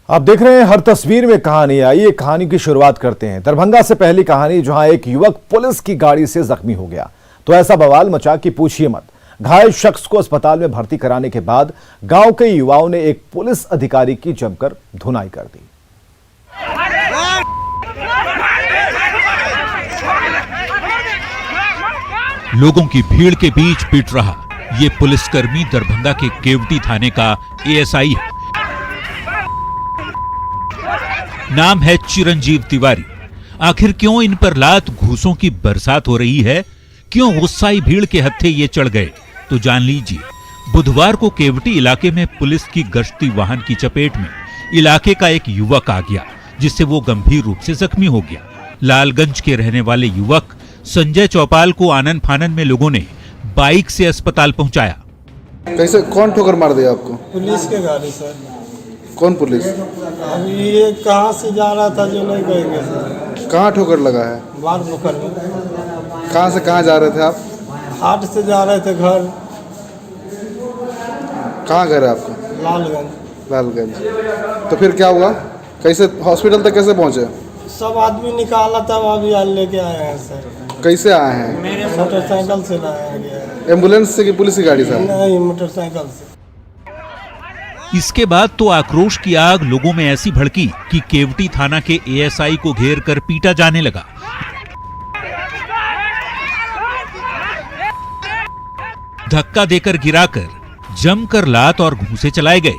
आप देख रहे हैं हर तस्वीर में कहानी। आइए कहानी की शुरुआत करते हैं दरभंगा से। पहली कहानी, जहां एक युवक पुलिस की गाड़ी से जख्मी हो गया तो ऐसा बवाल मचा कि पूछिए मत। घायल शख्स को अस्पताल में भर्ती कराने के बाद गांव के युवाओं ने एक पुलिस अधिकारी की जमकर धुनाई कर दी। लोगों की भीड़ के बीच पिट रहा ये पुलिसकर्मी दरभंगा के केवटी थाने का एएसआई है। नाम है चिरंजीव तिवारी। आखिर क्यों इन पर लात घूसों की बरसात हो रही है, क्यों गुस्साई भीड़ के हत्थे ये चढ़ गए, तो जान लीजिए। बुधवार को केवटी इलाके में पुलिस की गश्ती वाहन की चपेट में इलाके का एक युवक आ गया, जिससे वो गंभीर रूप से जख्मी हो गया। लालगंज के रहने वाले युवक संजय चौपाल को आनन फानन में लोगों ने बाइक से अस्पताल पहुंचाया। कैसे, कौन ठोकर मार दिया आपको? पुलिस के गाड़ी सर। कौन पुलिस? अब ये कहाँ से जा रहा था जो नहीं कहेंगे सर। कहाँ ठोकर लगा है? बार बुखर में। कहाँ से कहाँ जा रहे थे आप? हाट से जा रहे थे घर। कहाँ घर है आपका? लालगंज। लालगंज। तो फिर क्या हुआ? कैसे हॉस्पिटल तक कैसे पहुँचे? सब आदमी निकाला था, अभी आज लेके आए हैं सर। कैसे आए हैं? मोटरसाइकिल से लाया गया है। एम्बुलेंस से कि पुलिस की गाड़ी से? नहीं, मोटरसाइकिल से। इसके बाद तो आक्रोश की आग लोगों में ऐसी भड़की कि केवटी थाना के एएसआई को घेर कर पीटा जाने लगा। धक्का देकर गिराकर जमकर लात और घूंसे चलाए गए।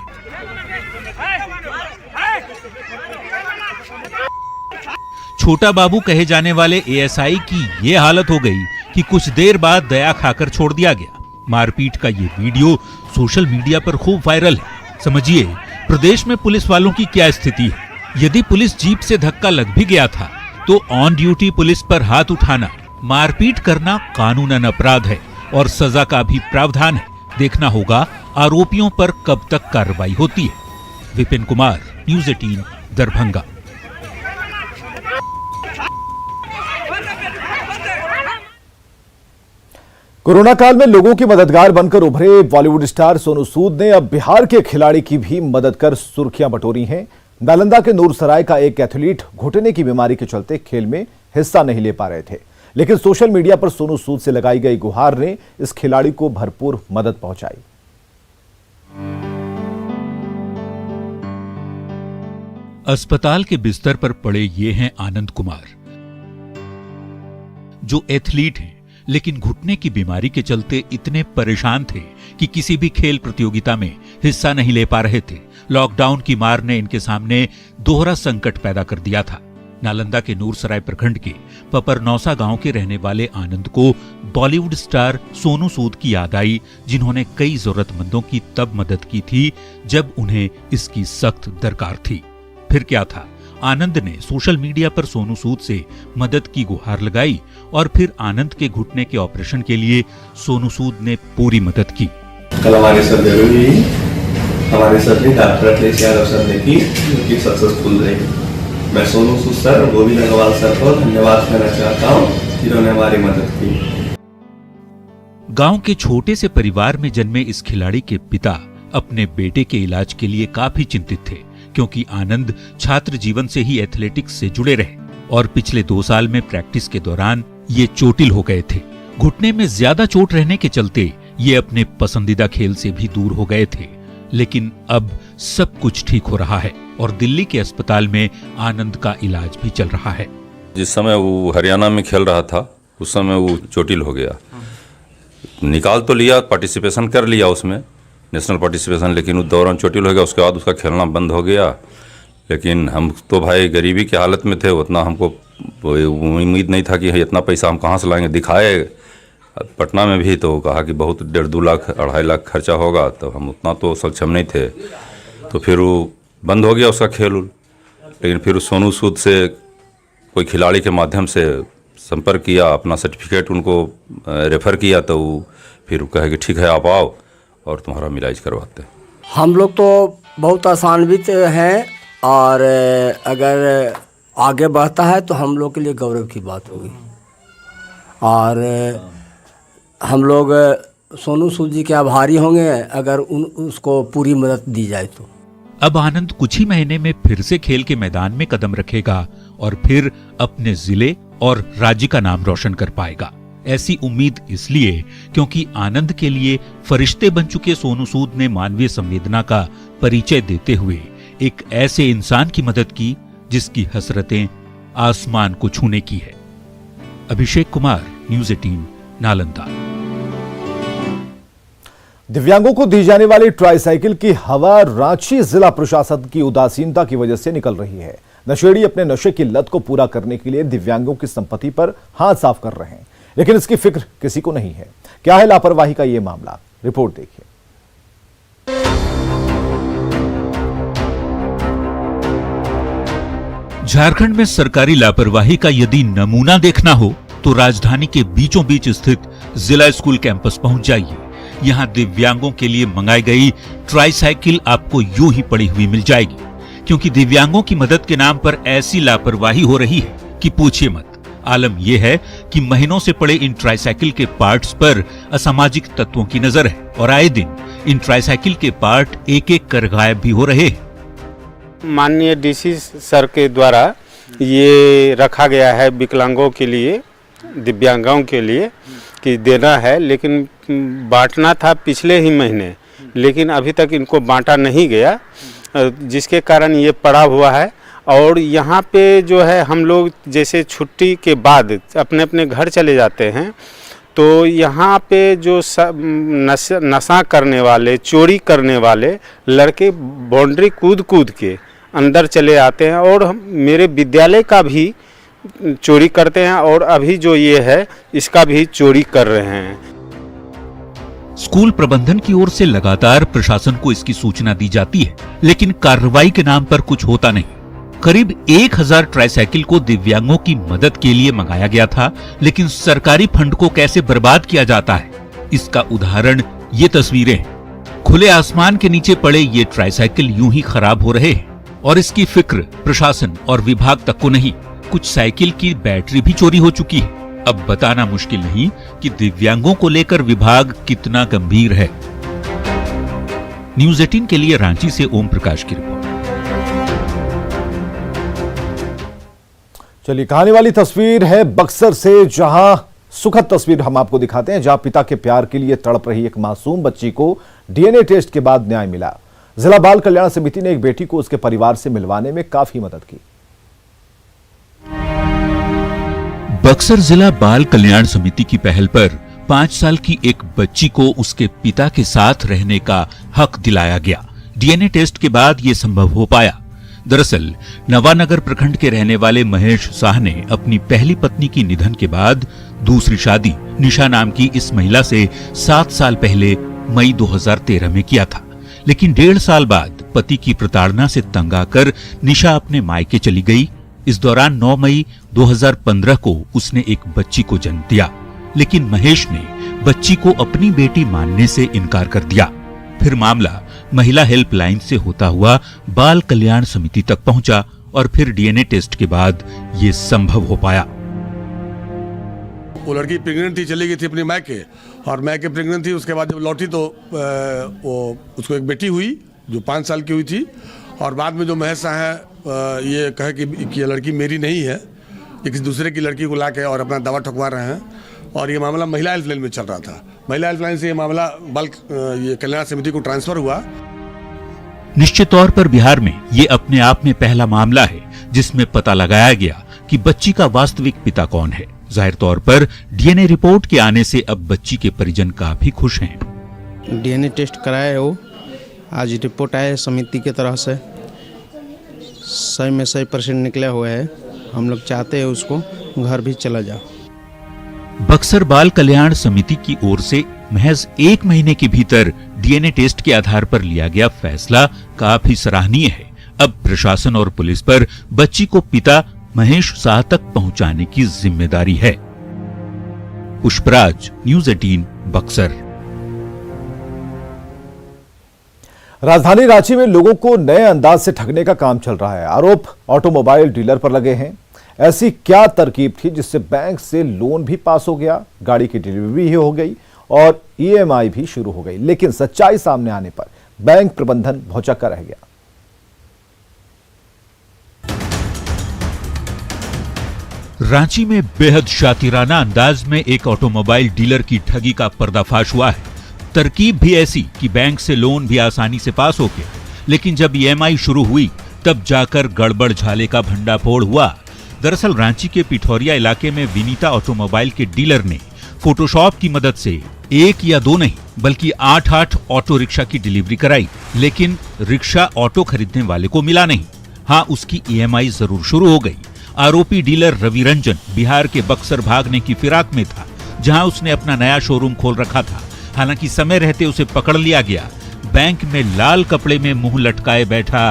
छोटा बाबू कहे जाने वाले एएसआई की ये हालत हो गई कि कुछ देर बाद दया खाकर छोड़ दिया गया। मारपीट का ये वीडियो सोशल मीडिया पर खूब वायरल है। समझिए प्रदेश में पुलिस वालों की क्या स्थिति है। यदि पुलिस जीप से धक्का लग भी गया था तो ऑन ड्यूटी पुलिस पर हाथ उठाना, मारपीट करना कानूनन अपराध है और सजा का भी प्रावधान है। देखना होगा आरोपियों पर कब तक कार्रवाई होती है। विपिन कुमार, न्यूज़ 18, दरभंगा। कोरोना काल में लोगों की मददगार बनकर उभरे बॉलीवुड स्टार सोनू सूद ने अब बिहार के खिलाड़ी की भी मदद कर सुर्खियां बटोरी हैं। नालंदा के नूरसराय का एक एथलीट घुटने की बीमारी के चलते खेल में हिस्सा नहीं ले पा रहे थे, लेकिन सोशल मीडिया पर सोनू सूद से लगाई गई गुहार ने इस खिलाड़ी को भरपूर मदद पहुंचाई। अस्पताल के बिस्तर पर पड़े ये हैं आनंद कुमार, जो एथलीट हैं लेकिन घुटने की बीमारी के चलते इतने परेशान थे कि किसी भी खेल प्रतियोगिता में हिस्सा नहीं ले पा रहे थे। लॉकडाउन की मार ने इनके सामने दोहरा संकट पैदा कर दिया था। नालंदा के नूरसराय प्रखंड के पपरनौसा गांव के रहने वाले आनंद को बॉलीवुड स्टार सोनू सूद की याद आई, जिन्होंने कई जरूरतमंदों की तब मदद की थी जब उन्हें इसकी सख्त दरकार थी। फिर क्या था, आनंद ने सोशल मीडिया पर सोनू सूद से मदद की गुहार लगाई और फिर आनंद के घुटने के ऑपरेशन के लिए सोनू सूद ने पूरी मदद की। कल हमारे सर जरूरी हमारे सर ने डॉक्टर थे यादव सर ने की, जो कि सक्सेसफुल रही। मैं सोनू सूद सर और गोविंद अग्रवाल सर को धन्यवाद कहना चाहता हूँ, जिन्होंने हमारी मदद की। गांव के छोटे से परिवार में जन्मे इस खिलाड़ी के पिता अपने बेटे के इलाज के लिए काफी चिंतित थे, क्योंकि आनंद छात्र जीवन से ही एथलेटिक्स से जुड़े रहे और पिछले 2 साल में प्रैक्टिस के दौरान ये चोटिल हो गए थे। घुटने में ज्यादा चोट रहने के चलते ये अपने पसंदीदा खेल से भी दूर हो गए थे, लेकिन अब सब कुछ ठीक हो रहा है और दिल्ली के अस्पताल में आनंद का इलाज भी चल रहा है। जिस समय वो हरियाणा में खेल रहा था उस समय वो चोटिल हो गया। निकाल तो लिया, पार्टिसिपेशन कर लिया उसमें, नेशनल पार्टिसिपेशन, लेकिन उस दौरान चोटिल हो गया। उसके बाद उसका खेलना बंद हो गया। लेकिन हम तो भाई गरीबी की हालत में थे, उतना हमको उम्मीद नहीं था कि इतना पैसा हम कहाँ से लाएंगे। दिखाए पटना में भी तो कहा कि बहुत 1.5-2 लाख 2.5 लाख खर्चा होगा, तो हम उतना तो सक्षम नहीं थे। तो फिर वो बंद हो गया उसका खेल। लेकिन फिर सोनू सूद से कोई खिलाड़ी के माध्यम से संपर्क किया, अपना सर्टिफिकेट उनको रेफ़र किया, तो फिर कहे कि ठीक है आप आओ और तुम्हारा इलाज करवाते हैं। हम लोग तो बहुत आसान्वित हैं और अगर आगे बढ़ता है तो हम लोग के लिए गौरव की बात होगी। और हम लोग सोनू सूद जी के आभारी होंगे अगर उसको पूरी मदद दी जाए तो। अब आनंद कुछ ही महीने में फिर से खेल के मैदान में कदम रखेगा और फिर अपने जिले और राज्य का नाम रोशन कर पाएगा। ऐसी उम्मीद इसलिए क्योंकि आनंद के लिए फरिश्ते बन चुके सोनू सूद ने मानवीय संवेदना का परिचय देते हुए एक ऐसे इंसान की मदद की जिसकी हसरतें आसमान को छूने की है। अभिषेक कुमार, न्यूज़ 18, नालंदा। दिव्यांगों को दी जाने वाली ट्राईसाइकिल की हवा रांची जिला प्रशासन की उदासीनता की वजह से निकल रही है। नशेड़ी अपने नशे की लत को पूरा करने के लिए दिव्यांगों की संपत्ति पर हाथ साफ कर रहे हैं, लेकिन इसकी फिक्र किसी को नहीं है। क्या है लापरवाही का यह मामला, रिपोर्ट देखिए। झारखंड में सरकारी लापरवाही का यदि नमूना देखना हो तो राजधानी के बीचों बीच स्थित जिला स्कूल कैंपस पहुंच जाइए। यहां दिव्यांगों के लिए मंगाई गई ट्राईसाइकिल आपको यूं ही पड़ी हुई मिल जाएगी, क्योंकि दिव्यांगों की मदद के नाम पर ऐसी लापरवाही हो रही है कि पूछिए मत। आलम यह है कि महीनों से पड़े इन ट्राईसाइकिल के पार्ट्स पर असामाजिक तत्वों की नजर है और आए दिन इन ट्राईसाइकिल के पार्ट एक एक कर गायब भी हो रहे हैं। माननीय डीसी सर के द्वारा ये रखा गया है विकलांगों के लिए, दिव्यांगों के लिए कि देना है, लेकिन बांटना था पिछले ही महीने, लेकिन अभी तक इनको बांटा नहीं गया, जिसके कारण ये पड़ा हुआ है। और यहाँ पे जो है हम लोग जैसे छुट्टी के बाद अपने अपने घर चले जाते हैं, तो यहाँ पे जो नशा करने वाले, चोरी करने वाले लड़के बाउंड्री कूद कूद के अंदर चले आते हैं और मेरे विद्यालय का भी चोरी करते हैं और अभी जो ये है इसका भी चोरी कर रहे हैं। स्कूल प्रबंधन की ओर से लगातार प्रशासन को इसकी सूचना दी जाती है, लेकिन कार्रवाई के नाम पर कुछ होता नहीं। करीब 1000 ट्राईसाइकिल को दिव्यांगों की मदद के लिए मंगाया गया था, लेकिन सरकारी फंड को कैसे बर्बाद किया जाता है, इसका उदाहरण ये तस्वीरें हैं। खुले आसमान के नीचे पड़े ये ट्राईसाइकिल यूं ही खराब हो रहे हैं और इसकी फिक्र प्रशासन और विभाग तक को नहीं। कुछ साइकिल की बैटरी भी चोरी हो चुकी है। अब बताना मुश्किल नहीं कि दिव्यांगों को लेकर विभाग कितना गंभीर है। न्यूज़ 18 के लिए रांची से ओम प्रकाश की रिपोर्ट। चलिए, कहानी वाली तस्वीर है बक्सर से, जहां सुखद तस्वीर हम आपको दिखाते हैं, जहां पिता के प्यार के लिए तड़प रही एक मासूम बच्ची को डीएनए टेस्ट के बाद न्याय मिला। जिला बाल कल्याण समिति ने एक बेटी को उसके परिवार से मिलवाने में काफी मदद की। बक्सर जिला बाल कल्याण समिति की पहल पर 5 साल की एक बच्ची को उसके पिता के साथ रहने का हक दिलाया गया। डीएनए टेस्ट के बाद यह संभव हो पाया। दरअसल नवानगर प्रखंड के रहने वाले महेश शाह ने अपनी पहली पत्नी की निधन के बाद दूसरी शादी निशा नाम की इस महिला से 7 साल पहले मई 2013 में किया था, लेकिन 1.5 साल बाद पति की प्रताड़ना से तंग आकर निशा अपने मायके चली गई। इस दौरान 9 मई 2015 को उसने एक बच्ची को जन्म दिया, लेकिन महेश ने बच्ची को अपनी बेटी मानने से इनकार कर दिया। फिर मामला महिला हेल्पलाइन से होता हुआ बाल कल्याण समिति तक पहुंचा और फिर डीएनए टेस्ट के बाद ये संभव हो पाया। वो लड़की प्रेग्नेंट थी, चली गई थी अपनी मायके, और मायके प्रेग्नेंट थी। उसके बाद जब लौटी तो वो उसको एक बेटी हुई जो 5 साल की हुई थी। और बाद में जो महेश शाह है ये कहे कि ये लड़की मेरी नहीं है, ये किसी दूसरे की लड़की को ला के और अपना दावा ठुकवा रहे हैं। और ये मामला महिला हेल्पलाइन में चल रहा था। महिला हेल्पलाइन से ये मामला बाल कल्याण समिति को ट्रांसफर हुआ। निश्चित तौर पर बिहार में ये अपने आप में पहला मामला है जिसमें पता लगाया गया कि बच्ची का वास्तविक पिता कौन है। जाहिर तौर पर डीएनए रिपोर्ट के आने से अब बच्ची के परिजन काफी खुश हैं। डीएनए टेस्ट कराया है, वो आज रिपोर्ट आया है समिति की तरह से, 100 में 100% निकला हुआ है। हम लोग चाहते हैं उसको घर भी चला जाओ। बक्सर बाल कल्याण समिति की ओर से महज 1 महीने के भीतर डीएनए टेस्ट के आधार पर लिया गया फैसला काफी सराहनीय है। अब प्रशासन और पुलिस पर बच्ची को पिता महेश शाह तक पहुंचाने की जिम्मेदारी है। पुष्पराज, न्यूज़ 18, बक्सर। राजधानी रांची में लोगों को नए अंदाज से ठगने का काम चल रहा है। आरोप ऑटोमोबाइल डीलर पर लगे हैं। ऐसी क्या तरकीब थी जिससे बैंक से लोन भी पास हो गया, गाड़ी की डिलीवरी भी हो गई और ईएमआई भी शुरू हो गई, लेकिन सच्चाई सामने आने पर बैंक प्रबंधन भौचक्का रह गया। रांची में बेहद शातिराना अंदाज में एक ऑटोमोबाइल डीलर की ठगी का पर्दाफाश हुआ है। तरकीब भी ऐसी कि बैंक से लोन भी आसानी से पास हो गया, लेकिन जब EMI शुरू हुई तब जाकर गड़बड़ झाले का भंडाफोड़ हुआ। दरअसल रांची के पिठौरिया इलाके में विनीता ऑटोमोबाइल के डीलर ने फोटोशॉप की मदद से 1 या 2 नहीं बल्कि 8 ऑटो रिक्शा की डिलीवरी कराई, लेकिन रिक्शा ऑटो खरीदने वाले को मिला नहीं। हाँ, उसकी EMI जरूर शुरू हो गई। आरोपी डीलर रवि रंजन बिहार के बक्सर भागने की फिराक में था, जहां उसने अपना नया शोरूम खोल रखा था। हालांकि समय रहते उसे पकड़ लिया गया। बैंक में लाल कपड़े में मुंह लटकाए बैठा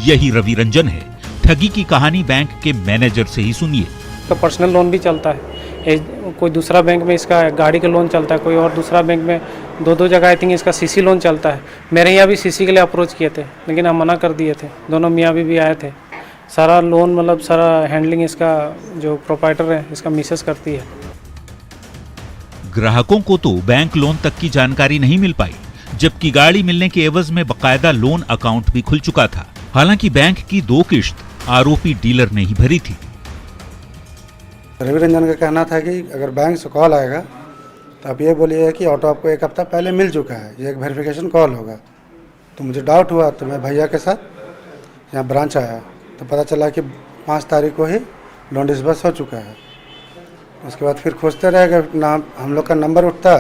यही रवि रंजन है। ठगी की कहानी बैंक के मैनेजर से ही सुनिए। तो पर्सनल लोन भी चलता है, कोई दूसरा बैंक में इसका गाड़ी का लोन चलता है, कोई और दूसरा बैंक में 2 जगह आई थिंक इसका CC लोन चलता है। मेरे यहाँ भी CC के लिए अप्रोच किए थे, लेकिन हम मना कर दिए थे। दोनों मियाँ भी आए थे। सारा लोन मतलब सारा हैंडलिंग इसका जो प्रोप्राइटर है इसका मिसेस करती है। ग्राहकों को तो बैंक लोन तक की जानकारी नहीं मिल पाई, जबकि गाड़ी मिलने के एवज में बकायदा लोन अकाउंट भी खुल चुका था। हालांकि बैंक की 2 किश्त आरोपी डीलर ने ही भरी थी। रवि रंजन का कहना था कि अगर बैंक से कॉल आएगा तो आप ये बोलिए कि ऑटो आपको 1 हफ्ता पहले मिल चुका है, ये एक वेरिफिकेशन कॉल होगा। तो मुझे डाउट हुआ, तो मैं भैया के साथ यहाँ ब्रांच आया तो पता चला कि 5 तारीख को ही लोन डिसबर्स हो चुका है। उसके बाद फिर खोजते रह गए, ना हम लोग का नंबर उठता,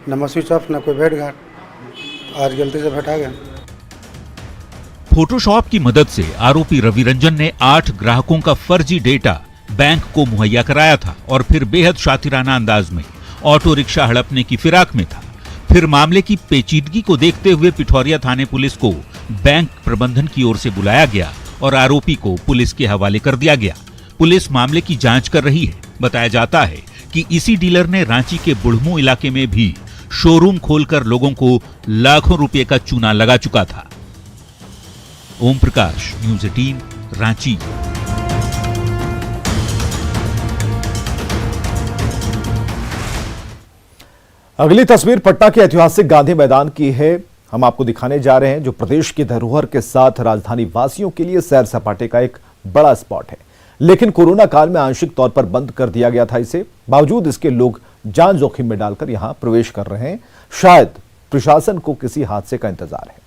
नंबर स्विच ऑफ, ना कोई भेंट घाट। आज गलती से भेटा गया। फोटोशॉप की मदद से आरोपी रवि रंजन ने 8 ग्राहकों का फर्जी डेटा बैंक को मुहैया कराया था और फिर बेहद शातिराना अंदाज में ऑटो रिक्शा हड़पने की फिराक में था। फिर मामले की पेचीदगी को देखते हुए पिठौरिया थाने पुलिस को बैंक प्रबंधन की ओर से बुलाया गया और आरोपी को पुलिस के हवाले कर दिया गया। पुलिस मामले की जांच कर रही है। बताया जाता है कि इसी डीलर ने रांची के बुढ़मू इलाके में भी शोरूम खोलकर लोगों को लाखों रुपए का चूना लगा चुका था। ओम प्रकाश, न्यूज़ 18, रांची। अगली तस्वीर पटना के ऐतिहासिक गांधी मैदान की है। हम आपको दिखाने जा रहे हैं जो प्रदेश की धरोहर के साथ राजधानी वासियों के लिए सैर सपाटे का एक बड़ा स्पॉट है, लेकिन कोरोना काल में आंशिक तौर पर बंद कर दिया गया था इसे। बावजूद इसके लोग जान जोखिम में डालकर यहां प्रवेश कर रहे हैं। शायद प्रशासन को किसी हादसे का इंतजार है।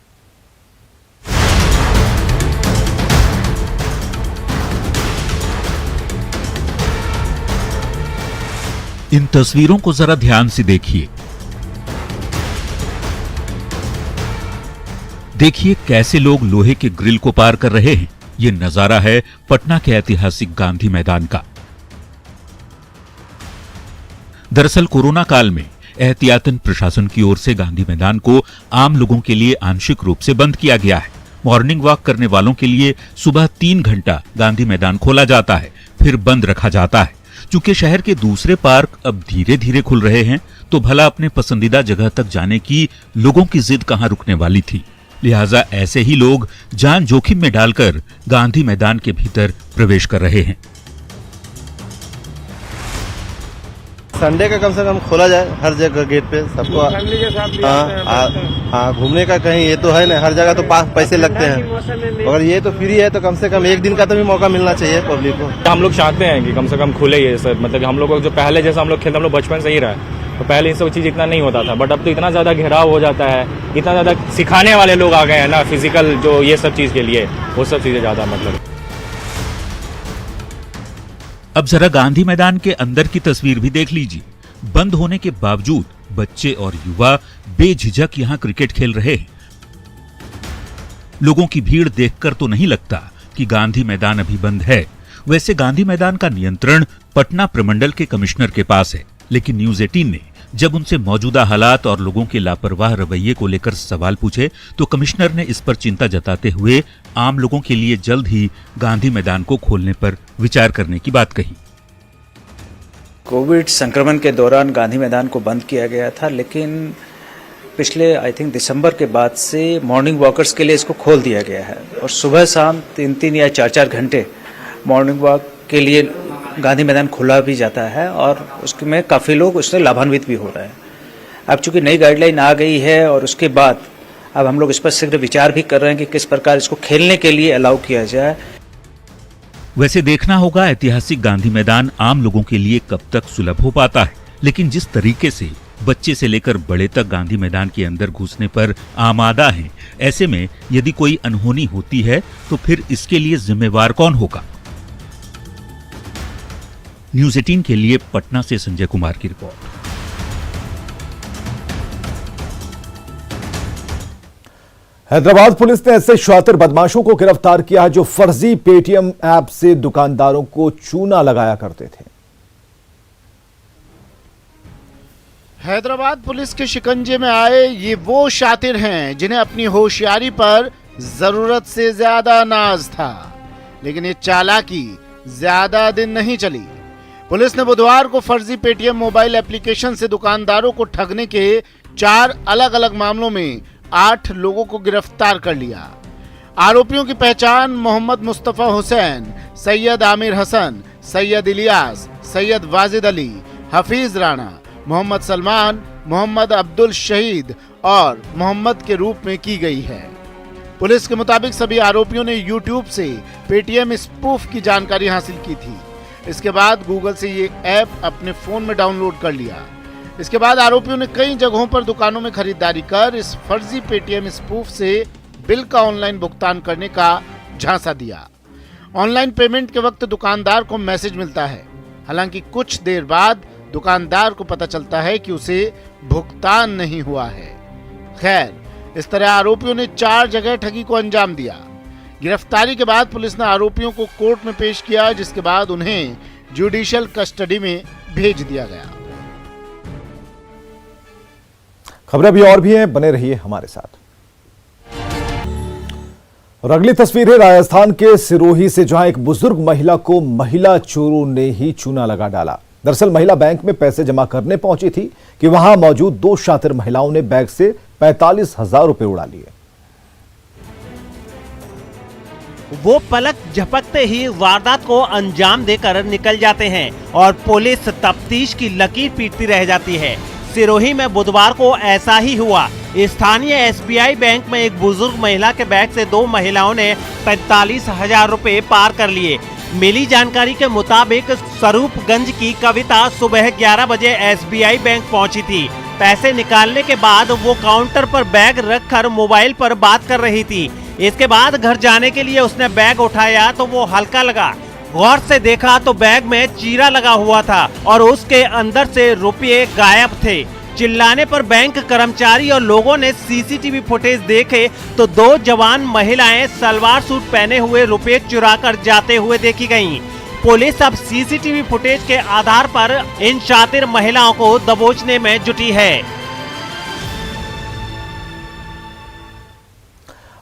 इन तस्वीरों को जरा ध्यान से देखिए। देखिए कैसे लोग लोहे के ग्रिल को पार कर रहे हैं। ये नजारा है पटना के ऐतिहासिक गांधी मैदान का। दरअसल कोरोना काल में एहतियातन प्रशासन की ओर से गांधी मैदान को आम लोगों के लिए आंशिक रूप से बंद किया गया है। मॉर्निंग वॉक करने वालों के लिए सुबह 3 घंटा गांधी मैदान खोला जाता है, फिर बंद रखा जाता है। चूंकि शहर के दूसरे पार्क अब धीरे धीरे खुल रहे हैं, तो भला अपने पसंदीदा जगह तक जाने की लोगों की जिद कहां रुकने वाली थी। लिहाजा ऐसे ही लोग जान जोखिम में डालकर गांधी मैदान के भीतर प्रवेश कर रहे हैं। संडे का कम से कम खोला जाए हर जगह गेट पे सबको। हाँ, घूमने का कहीं ये तो है ना, हर जगह तो पैसे लगते हैं, अगर ये तो फ्री है तो कम से कम 1 दिन का तो भी मौका मिलना चाहिए पब्लिक को। हम लोग चाहते हैं कि कम से कम खुले ये सर, मतलब हम लोग को जो पहले जैसा हम लोग खेलते हम लोग बचपन से ही रहा, तो पहले ये सब चीज़ इतना नहीं होता था, बट अब तो इतना ज़्यादा घेराव हो जाता है, इतना ज़्यादा सिखाने वाले लोग आ गए हैं ना फिजिकल जो ये सब चीज़ के लिए, वो सब चीज़ें ज़्यादा मतलब। अब जरा गांधी मैदान के अंदर की तस्वीर भी देख लीजिए। बंद होने के बावजूद बच्चे और युवा बेझिझक यहां क्रिकेट खेल रहे हैं। लोगों की भीड़ देखकर तो नहीं लगता कि गांधी मैदान अभी बंद है। वैसे गांधी मैदान का नियंत्रण पटना प्रमंडल के कमिश्नर के पास है, लेकिन न्यूज़ 18 ने जब उनसे मौजूदा हालात और लोगों के लापरवाह रवैये को लेकर सवाल पूछे, तो कमिश्नर ने इस पर चिंता जताते हुए आम लोगों के लिए जल्द ही गांधी मैदान को खोलने पर विचार करने की बात कही। कोविड संक्रमण के दौरान गांधी मैदान को बंद किया गया था, लेकिन पिछले आई थिंक दिसंबर के बाद से मॉर्निंग वॉकर्स के लिए इसको खोल दिया गया है और सुबह शाम 3-3 या 4-4 घंटे मॉर्निंग वॉक के लिए गांधी मैदान खुला भी जाता है और उसमें काफ़ी लोग उससे लाभान्वित भी हो रहे हैं। अब चूंकि नई गाइडलाइन आ गई है और उसके बाद अब हम लोग इस पर शीघ्र विचार भी कर रहे हैं कि किस प्रकार इसको खेलने के लिए अलाउ किया जाए। वैसे देखना होगा ऐतिहासिक गांधी मैदान आम लोगों के लिए कब तक सुलभ हो पाता है, लेकिन जिस तरीके से बच्चे से लेकर बड़े तक गांधी मैदान के अंदर घुसने पर आमादा हैं, ऐसे में यदि कोई अनहोनी होती है तो फिर इसके लिए जिम्मेवार कौन होगा? न्यूज़ 18 के लिए पटना से संजय कुमार की रिपोर्ट। हैदराबाद पुलिस ने ऐसे शातिर बदमाशों को गिरफ्तार किया है जो फर्जी पेटीएम ऐप से दुकानदारों को चूना लगाया करते थे। हैदराबाद पुलिस के शिकंजे में आए ये वो शातिर हैं जिन्हें अपनी होशियारी पर जरूरत से ज्यादा नाज था, लेकिन ये चालाकी ज्यादा दिन नहीं चली। पुलिस ने बुधवार को फर्जी पेटीएम मोबाइल एप्लीकेशन से दुकानदारों को ठगने के 4 अलग अलग मामलों में 8 लोगों को गिरफ्तार कर लिया। आरोपियों की पहचान मोहम्मद मुस्तफा हुसैन, सैयद आमिर हसन, सैयद इलियास, सैयद वाजिद अली, हफीज राणा, मोहम्मद सलमान, मोहम्मद अब्दुल शहीद और मोहम्मद के रूप में की गई है। पुलिस के मुताबिक सभी आरोपियों ने यूट्यूब से पेटीएम स्पूफ की जानकारी हासिल की थी। इसके बाद गूगल से ये ऐप अपने फोन में डाउनलोड कर लिया। इसके बाद आरोपियों ने कई जगहों पर दुकानों में खरीदारी कर इस फर्जी पेटीएम स्पूफ से बिल का ऑनलाइन भुगतान करने का झांसा दिया। ऑनलाइन पेमेंट के वक्त दुकानदार को मैसेज मिलता है, हालांकि कुछ देर बाद दुकानदार को पता चलता है कि उसे भुगतान नहीं हुआ है। खैर, इस तरह आरोपियों ने 4 जगह ठगी को अंजाम दिया। गिरफ्तारी के बाद पुलिस ने आरोपियों को कोर्ट में पेश किया, जिसके बाद उन्हें जुडिशियल कस्टडी में भेज दिया गया। खबरें अभी और भी हैं, बने रहिए हमारे साथ। और अगली तस्वीर है राजस्थान के सिरोही से, जहां एक बुजुर्ग महिला को महिला चोरों ने ही चूना लगा डाला। दरअसल महिला बैंक में पैसे जमा करने पहुंची थी कि वहां मौजूद 2 शातिर महिलाओं ने बैग से 45,000 रुपए उड़ा लिए। वो पलक झपकते ही वारदात को अंजाम देकर निकल जाते हैं और पुलिस तफ्तीश की लकीर पीटती रह जाती है। सिरोही में बुधवार को ऐसा ही हुआ। स्थानीय एसबीआई बैंक में एक बुजुर्ग महिला के बैग से 2 महिलाओं ने 45,000 रुपए पार कर लिए। मिली जानकारी के मुताबिक स्वरूपगंज की कविता सुबह 11 बजे एसबीआई बैंक पहुंची थी। पैसे निकालने के बाद वो काउंटर पर बैग रखकर मोबाइल पर बात कर रही थी। इसके बाद घर जाने के लिए उसने बैग उठाया तो वो हल्का लगा। गौर से देखा तो बैग में चीरा लगा हुआ था और उसके अंदर से रुपये गायब थे। चिल्लाने पर बैंक कर्मचारी और लोगों ने सीसीटीवी फुटेज देखे तो 2 जवान महिलाएं सलवार सूट पहने हुए रुपये चुराकर जाते हुए देखी गईं। पुलिस अब सीसीटीवी फुटेज के आधार पर इन शातिर महिलाओं को दबोचने में जुटी है।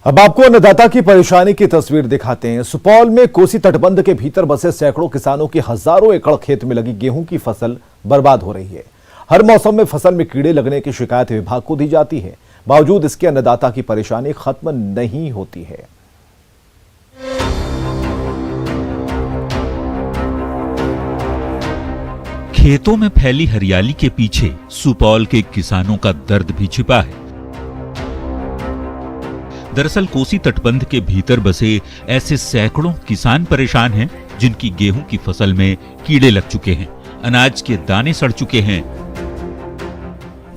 अब आपको अन्नदाता की परेशानी की तस्वीर दिखाते हैं। सुपौल में कोसी तटबंध के भीतर बसे सैकड़ों किसानों की हजारों एकड़ खेत में लगी गेहूं की फसल बर्बाद हो रही है। हर मौसम में फसल में कीड़े लगने की शिकायत विभाग को दी जाती है, बावजूद इसके अन्नदाता की परेशानी खत्म नहीं होती है। खेतों में फैली हरियाली के पीछे सुपौल के किसानों का दर्द भी छिपा है। दरअसल कोसी तटबंध के भीतर बसे ऐसे सैकड़ों किसान परेशान हैं जिनकी गेहूं की फसल में कीड़े लग चुके हैं, अनाज के दाने सड़ चुके हैं।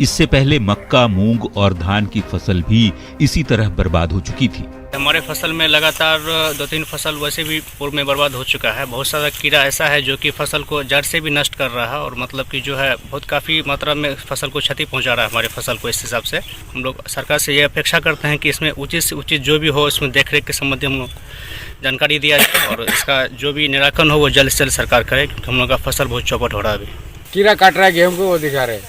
इससे पहले मक्का, मूंग और धान की फसल भी इसी तरह बर्बाद हो चुकी थी। हमारे फसल में लगातार 2-3 फसल वैसे भी पूर्व में बर्बाद हो चुका है। बहुत सारा कीड़ा ऐसा है जो कि फसल को जड़ से भी नष्ट कर रहा है और मतलब कि जो है बहुत काफ़ी मात्रा में फसल को क्षति पहुंचा रहा है हमारे फसल को। इस हिसाब से हम लोग सरकार से ये अपेक्षा करते हैं कि इसमें उचित से उचित जो भी हो इसमें देखरेख के संबंधी हम लोग जानकारी दिया जाए और इसका जो भी निराकरण हो वो जल्द से जल्द सरकार करे, क्योंकि हम लोग का फसल बहुत चौपट हो रहा है। अभी कीड़ा काट रहा है गेहूँ को, वो दिखा रहे।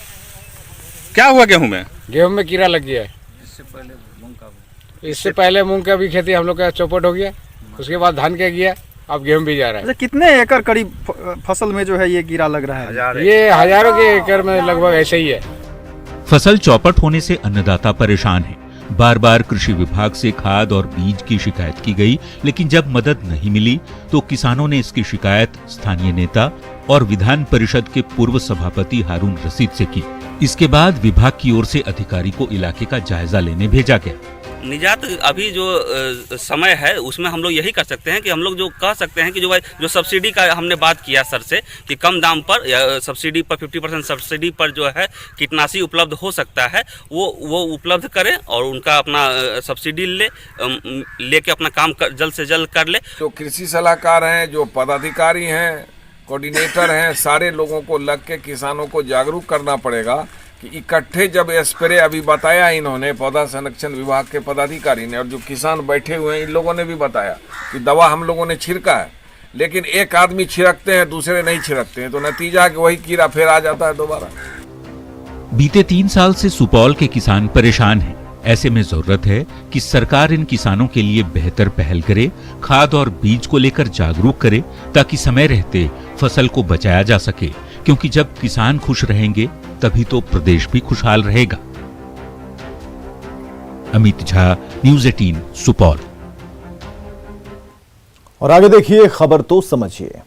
क्या हुआ गेहूँ में? गेहूँ में कीड़ा लग गया है। इससे पहले मूंग का भी खेती हम लोग का चौपट हो गया, उसके बाद धान का गया, अब गेहूं भी जा रहा है। कितने एकड़ करीब फसल में जो है ये कीड़ा लग रहा है? ये हजारों के एकड़ में लगभग ऐसे ही है। फसल चौपट होने से अन्नदाता परेशान है। बार बार कृषि विभाग से खाद और बीज की शिकायत की गई, लेकिन जब मदद नहीं मिली तो किसानों ने इसकी शिकायत स्थानीय नेता और विधान परिषद के पूर्व सभापति हारून रशीद से की। इसके बाद विभाग की ओर से अधिकारी को इलाके का जायजा लेने भेजा गया। निजात अभी जो समय है उसमें हम लोग यही कर सकते हैं कि हम लोग जो कह सकते हैं कि जो भाई जो सब्सिडी का हमने बात किया सर से कि कम दाम पर या सब्सिडी पर 50% सब्सिडी पर जो है कीटनाशी उपलब्ध हो सकता है वो उपलब्ध करें और उनका अपना सब्सिडी लेके अपना काम जल्द से जल्द कर ले। जो कृषि सलाहकार हैं, जो पदाधिकारी हैं, कोऑर्डिनेटर हैं, सारे लोगों को लग के किसानों को जागरूक करना पड़ेगा कि इकट्ठे जब स्प्रे अभी बताया इन्होंने पौधा संरक्षण विभाग के पदाधिकारी ने और जो किसान बैठे हुए हैं इन लोगों ने भी बताया कि दवा हम लोगों ने छिड़का है, लेकिन एक आदमी छिड़कते हैं दूसरे नहीं छिड़कते हैं तो नतीजा कि वही कीड़ा फिर आ जाता है दोबारा। बीते 3 साल से सुपौल के किसान परेशान हैं। ऐसे में जरूरत है कि सरकार इन किसानों के लिए बेहतर पहल करे, खाद और बीज को लेकर जागरूक करे ताकि समय रहते फसल को बचाया जा सके, क्योंकि जब किसान खुश रहेंगे तभी तो प्रदेश भी खुशहाल रहेगा। अमित झा, न्यूज़ 18 सुपौल। और आगे देखिए खबर तो समझिए।